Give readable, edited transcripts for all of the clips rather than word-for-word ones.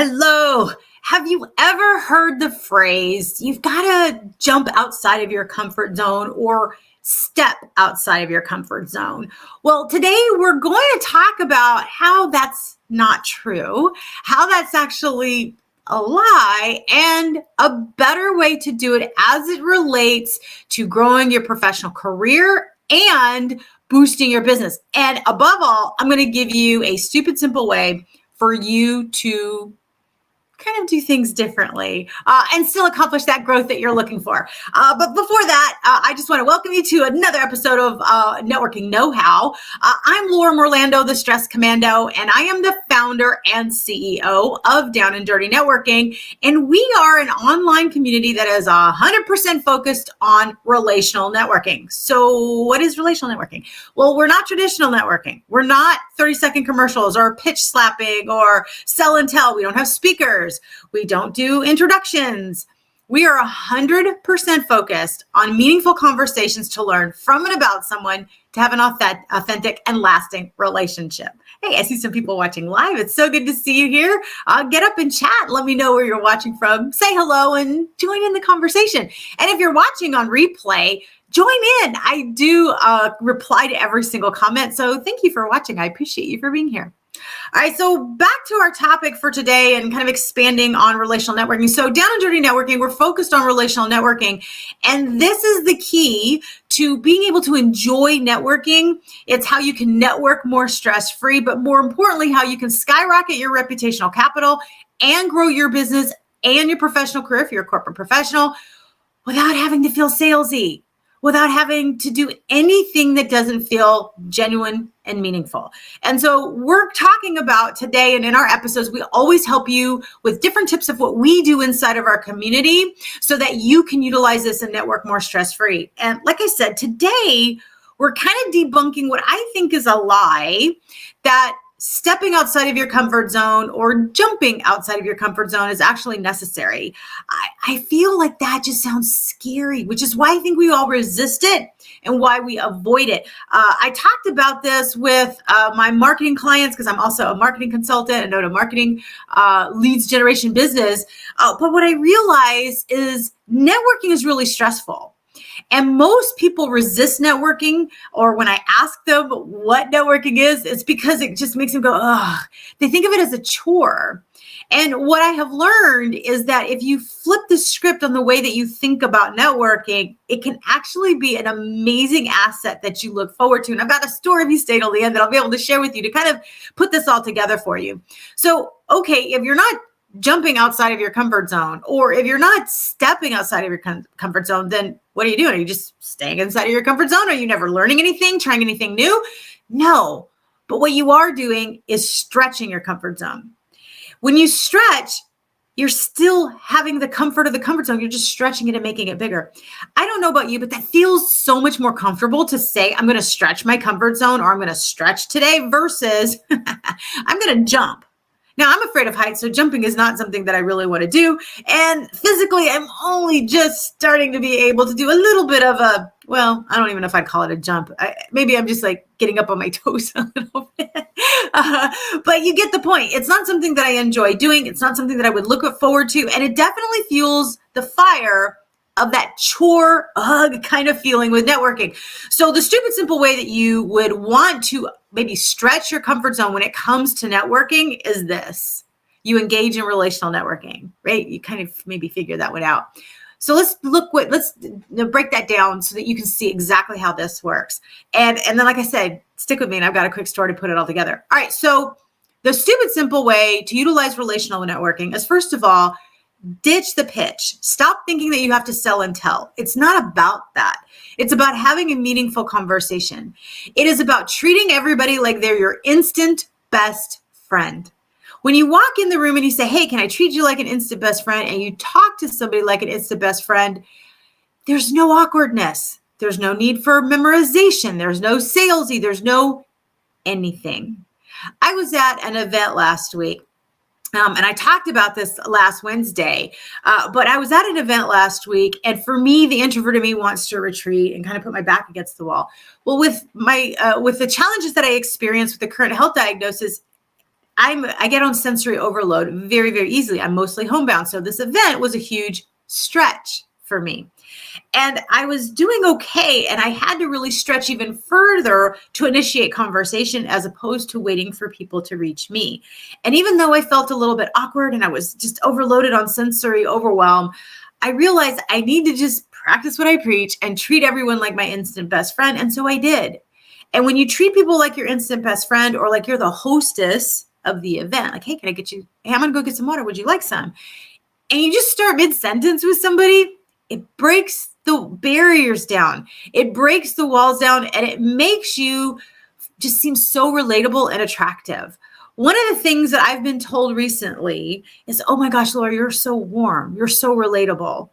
Hello. Have you ever heard the phrase, you've got to jump outside of your comfort zone or step outside of your comfort zone? Well, today we're going to talk about how that's not true, how that's actually a lie, and a better way to do it as it relates to growing your professional career and boosting your business. And above all, I'm going to give you a stupid simple way for you to kind of do things differently and still accomplish that growth that you're looking for. But before that, I just want to welcome you to another episode of Networking Know-How. I'm Laura Morlando, the Stress Commando, and I am the founder and CEO of Down and Dirty Networking. And we are an online community that is 100% focused on relational networking. So what is relational networking? Well, we're not traditional networking. We're not 30-second commercials or pitch slapping or sell and tell. We don't have speakers. We don't do introductions. We are 100% focused on meaningful conversations to learn from and about someone to have an authentic and lasting relationship. Hey, I see some people watching live. It's so good to see you here. Get up and chat. Let me know where you're watching from. Say hello and join in the conversation. And if you're watching on replay, join in. I do reply to every single comment. So thank you for watching. I appreciate you for being here. All right, so back to our topic for today and kind of expanding on relational networking. So Down and Dirty Networking, we're focused on relational networking. And this is the key to being able to enjoy networking. It's how you can network more stress-free, but more importantly, how you can skyrocket your reputational capital and grow your business and your professional career if you're a corporate professional without having to feel salesy, without having to do anything that doesn't feel genuine and meaningful. And so we're talking about today, and in our episodes, we always help you with different tips of what we do inside of our community so that you can utilize this and network more stress-free. And like I said, today, we're kind of debunking what I think is a lie, that stepping outside of your comfort zone or jumping outside of your comfort zone is actually necessary. I feel like that just sounds scary, which is why I think we all resist it and why we avoid it. I talked about this with my marketing clients because I'm also a marketing consultant and own a marketing leads generation business. But what I realize is networking is really stressful. And most people resist networking, or when I ask them what networking is, it's because it just makes them go, ugh. They think of it as a chore. And what I have learned is that if you flip the script on the way that you think about networking, it can actually be an amazing asset that you look forward to. And I've got a story if you stay till the end that I'll be able to share with you to kind of put this all together for you. So, okay, if you're not jumping outside of your comfort zone, or if you're not stepping outside of your comfort zone, then what are you doing? Are you just staying inside of your comfort zone? Are you never learning anything, trying anything new? No, but what you are doing is stretching your comfort zone. When you stretch, you're still having the comfort of the comfort zone. You're just stretching it and making it bigger. I don't know about you, but that feels so much more comfortable to say, I'm going to stretch my comfort zone, or I'm going to stretch today versus I'm going to jump. Now, I'm afraid of heights, so jumping is not something that I really want to do. And physically, I'm only just starting to be able to do a little bit of a, well, I don't even know if I'd call it a jump. Maybe I'm just like getting up on my toes a little bit. But you get the point. It's not something that I enjoy doing. It's not something that I would look forward to. And it definitely fuels the fire of that chore kind of feeling with networking. So the stupid simple way that you would want to maybe stretch your comfort zone when it comes to networking is this. You engage in relational networking, right? You kind of maybe figure that one out. So let's break that down so that you can see exactly how this works. And then, like I said, stick with me and I've got a quick story to put it all together. All right. So the stupid simple way to utilize relational networking is, first of all, ditch the pitch. Stop thinking that you have to sell and tell. It's not about that. It's about having a meaningful conversation. It is about treating everybody like they're your instant best friend. When you walk in the room and you say, hey, can I treat you like an instant best friend? And you talk to somebody like an instant best friend, there's no awkwardness. There's no need for memorization. There's no salesy. There's no anything. I was at an event last week. And I talked about this last Wednesday, but I was at an event last week, and for me, the introvert in me wants to retreat and kind of put my back against the wall. Well, with the challenges that I experienced with the current health diagnosis, I get on sensory overload very, very easily. I'm mostly homebound. So this event was a huge stretch for me. And I was doing okay. And I had to really stretch even further to initiate conversation as opposed to waiting for people to reach me. And even though I felt a little bit awkward and I was just overloaded on sensory overwhelm, I realized I need to just practice what I preach and treat everyone like my instant best friend. And so I did. And when you treat people like your instant best friend or like you're the hostess of the event, like, hey, can I get you? Hey, I'm going to go get some water. Would you like some? And you just start mid-sentence with somebody, it breaks the barriers down. It breaks the walls down and it makes you just seem so relatable and attractive. One of the things that I've been told recently is, oh my gosh, Laura, you're so warm. You're so relatable.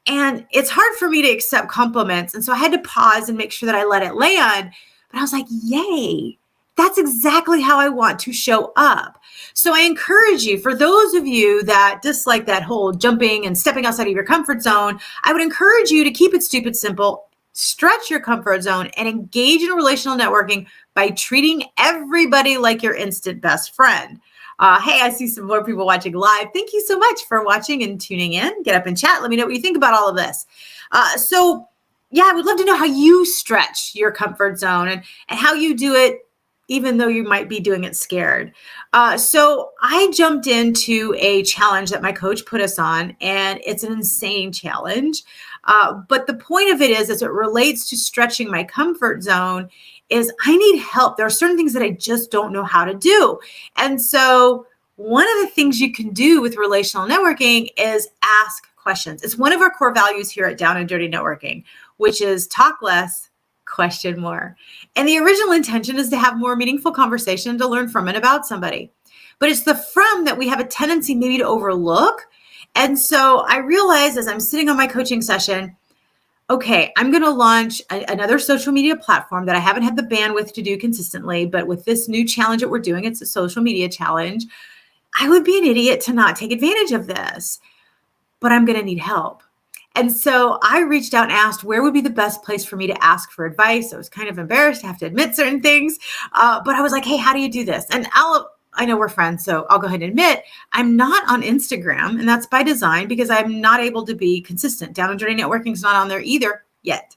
And it's hard for me to accept compliments. And so I had to pause and make sure that I let it land. But I was like, yay, that's exactly how I want to show up. So I encourage you, for those of you that dislike that whole jumping and stepping outside of your comfort zone, I would encourage you to keep it stupid simple, stretch your comfort zone, and engage in relational networking by treating everybody like your instant best friend. Hey, I see some more people watching live. Thank you so much for watching and tuning in. Get up and chat. Let me know what you think about all of this. I would love to know how you stretch your comfort zone and how you do it even though you might be doing it scared. So I jumped into a challenge that my coach put us on, and it's an insane challenge. But the point of it is, as it relates to stretching my comfort zone, is I need help. There are certain things that I just don't know how to do. And so one of the things you can do with relational networking is ask questions. It's one of our core values here at Down and Dirty Networking, which is talk less, question more. And the original intention is to have more meaningful conversation, to learn from and about somebody. But it's the from that we have a tendency maybe to overlook. And so I realized as I'm sitting on my coaching session, okay, I'm going to launch another social media platform that I haven't had the bandwidth to do consistently. But with this new challenge that we're doing, it's a social media challenge. I would be an idiot to not take advantage of this, but I'm going to need help. And so I reached out and asked where would be the best place for me to ask for advice. I was kind of embarrassed to have to admit certain things, but I was like, hey, how do you do this? And I know we're friends, so I'll go ahead and admit I'm not on Instagram, and that's by design because I'm not able to be consistent. Down and Dirty Networking is not on there either yet.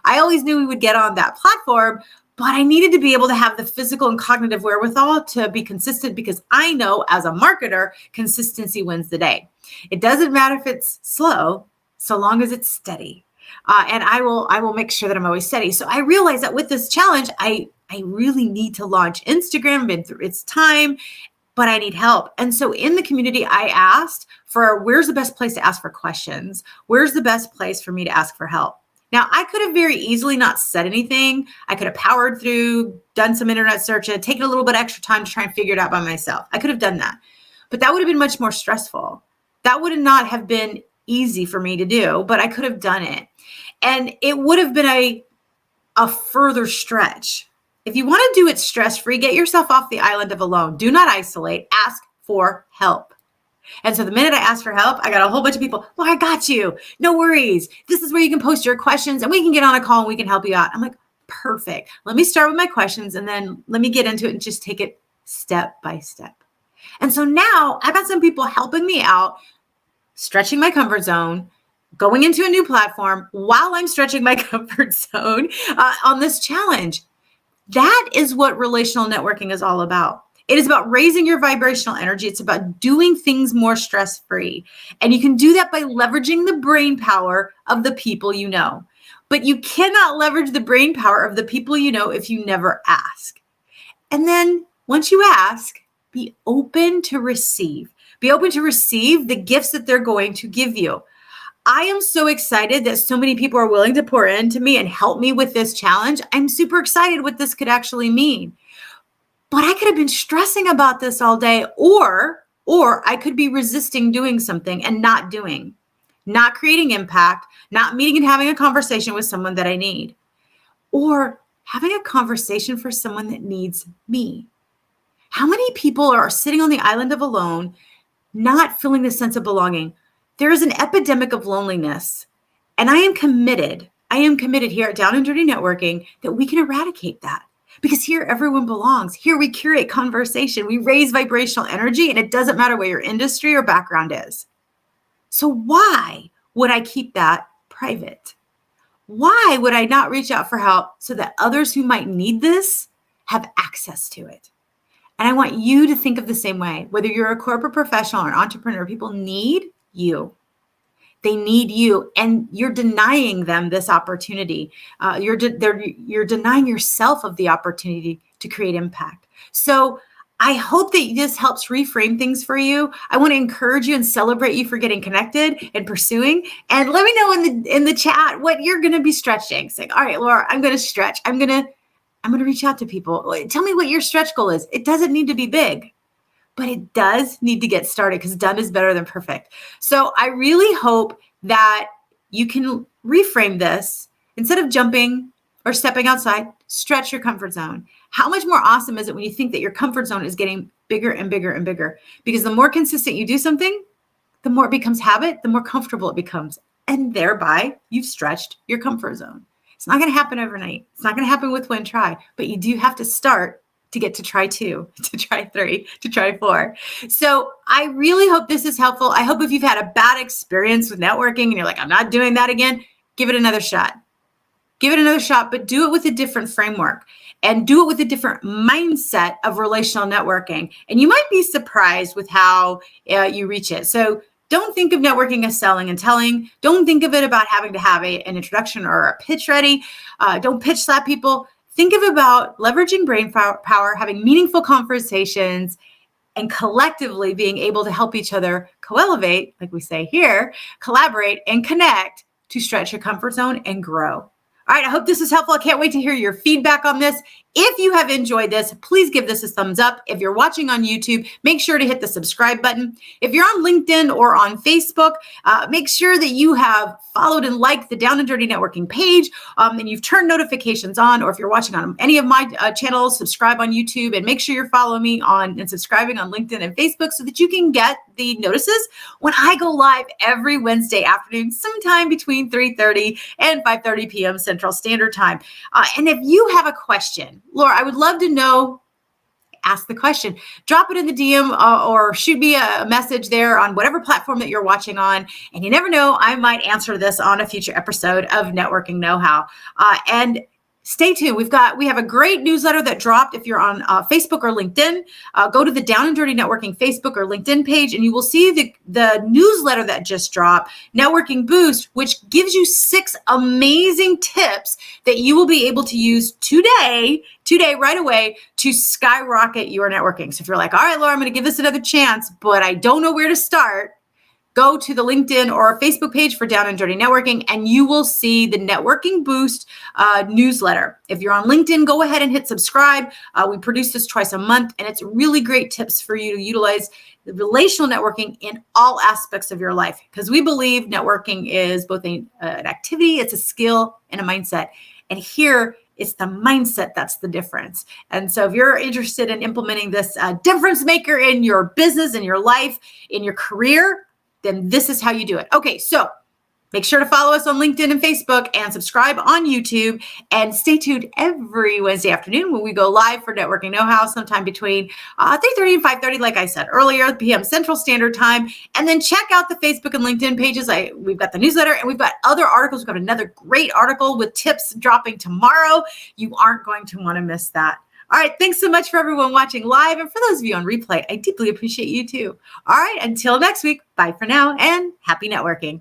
I always knew we would get on that platform, but I needed to be able to have the physical and cognitive wherewithal to be consistent because I know as a marketer, consistency wins the day. It doesn't matter if it's slow, so long as it's steady. And I will make sure that I'm always steady. So I realized that with this challenge, I really need to launch Instagram. Been through its time, but I need help. And so in the community, I asked for where's the best place to ask for questions? Where's the best place for me to ask for help? Now, I could have very easily not said anything. I could have powered through, done some internet search, and taken a little bit extra time to try and figure it out by myself. I could have done that, but that would have been much more stressful. That would not have been easy for me to do, but I could have done it. And it would have been a further stretch. If you want to do it stress-free, get yourself off the island of alone. Do not isolate. Ask for help. And so the minute I asked for help, I got a whole bunch of people, well, I got you. No worries. This is where you can post your questions and we can get on a call and we can help you out. I'm like, perfect. Let me start with my questions and then let me get into it and just take it step by step. And so now I've got some people helping me out, stretching my comfort zone, going into a new platform while I'm stretching my comfort zone on this challenge. That is what relational networking is all about. It is about raising your vibrational energy. It's about doing things more stress-free. And you can do that by leveraging the brain power of the people you know. But you cannot leverage the brain power of the people you know if you never ask. And then once you ask, be open to receive. Be open to receive the gifts that they're going to give you. I am so excited that so many people are willing to pour into me and help me with this challenge. I'm super excited what this could actually mean. But I could have been stressing about this all day, or I could be resisting doing something and not doing, not creating impact, not meeting and having a conversation with someone that I need, or having a conversation for someone that needs me. How many people are sitting on the island of alone, not feeling the sense of belonging? There is an epidemic of loneliness, and I am committed here at Down and Dirty Networking that we can eradicate that. Because here everyone belongs. Here we curate conversation. We raise vibrational energy, and it doesn't matter what your industry or background is. So why would I keep that private? Why would I not reach out for help so that others who might need this have access to it? And I want you to think of the same way. Whether you're a corporate professional or an entrepreneur, people need you. They need you, and you're denying them this opportunity. You're denying yourself of the opportunity to create impact. So I hope that this helps reframe things for you. I want to encourage you and celebrate you for getting connected and pursuing. And let me know in the chat what you're going to be stretching. Say, all right, Laura, I'm going to stretch. I'm going to reach out to people. Tell me what your stretch goal is. It doesn't need to be big, but it does need to get started because done is better than perfect. So I really hope that you can reframe this. Instead of jumping or stepping outside, stretch your comfort zone. How much more awesome is it when you think that your comfort zone is getting bigger and bigger and bigger? Because the more consistent you do something, the more it becomes habit, the more comfortable it becomes. And thereby, you've stretched your comfort zone. It's not going to happen overnight. It's not going to happen with one try, but you do have to start to get to try 2, to try 3, to try 4. So I really hope this is helpful. I hope if you've had a bad experience with networking and you're like, I'm not doing that again, give it another shot. Give it another shot, but do it with a different framework and do it with a different mindset of relational networking. And you might be surprised with how you reach it. So don't think of networking as selling and telling. Don't think of it about having to have an introduction or a pitch ready. Don't pitch slap people. Think of about leveraging brain power, having meaningful conversations, and collectively being able to help each other co-elevate, like we say here, collaborate and connect to stretch your comfort zone and grow. All right, I hope this is helpful. I can't wait to hear your feedback on this. If you have enjoyed this, please give this a thumbs up. If you're watching on YouTube, make sure to hit the subscribe button. If you're on LinkedIn or on Facebook, make sure that you have followed and liked the Down and Dirty Networking page, and you've turned notifications on. Or if you're watching on any of my channels, subscribe on YouTube, and make sure you're following me on and subscribing on LinkedIn and Facebook so that you can get the notices when I go live every Wednesday afternoon, sometime between 3:30 and 5:30 p.m. Central Standard Time. And if you have a question, Laura, I would love to know, ask the question. Drop it in the DM or shoot me a message there on whatever platform that you're watching on. And you never know, I might answer this on a future episode of Networking Know-How. And stay tuned. We have a great newsletter that dropped. If you're on Facebook or LinkedIn, go to the Down and Dirty Networking Facebook or LinkedIn page, and you will see the newsletter that just dropped, Networking Boost, which gives you 6 amazing tips that you will be able to use today, right away, to skyrocket your networking. So if you're like, all right, Laura, I'm going to give this another chance, but I don't know where to start, go to the LinkedIn or Facebook page for Down and Dirty Networking, and you will see the Networking Boost newsletter. If you're on LinkedIn, go ahead and hit subscribe. We produce this twice a month, and it's really great tips for you to utilize the relational networking in all aspects of your life, because we believe networking is both an activity, it's a skill, and a mindset. And here, it's the mindset that's the difference. And so if you're interested in implementing this difference maker in your business, in your life, in your career, then this is how you do it. Okay, so make sure to follow us on LinkedIn and Facebook and subscribe on YouTube, and stay tuned every Wednesday afternoon when we go live for Networking Know-How sometime between 3:30 and 5:30, like I said earlier, p.m. Central Standard Time. And then check out the Facebook and LinkedIn pages. We've got the newsletter, and we've got other articles. We've got another great article with tips dropping tomorrow. You aren't going to want to miss that. All right, thanks so much for everyone watching live. And for those of you on replay, I deeply appreciate you too. All right, until next week, bye for now and happy networking.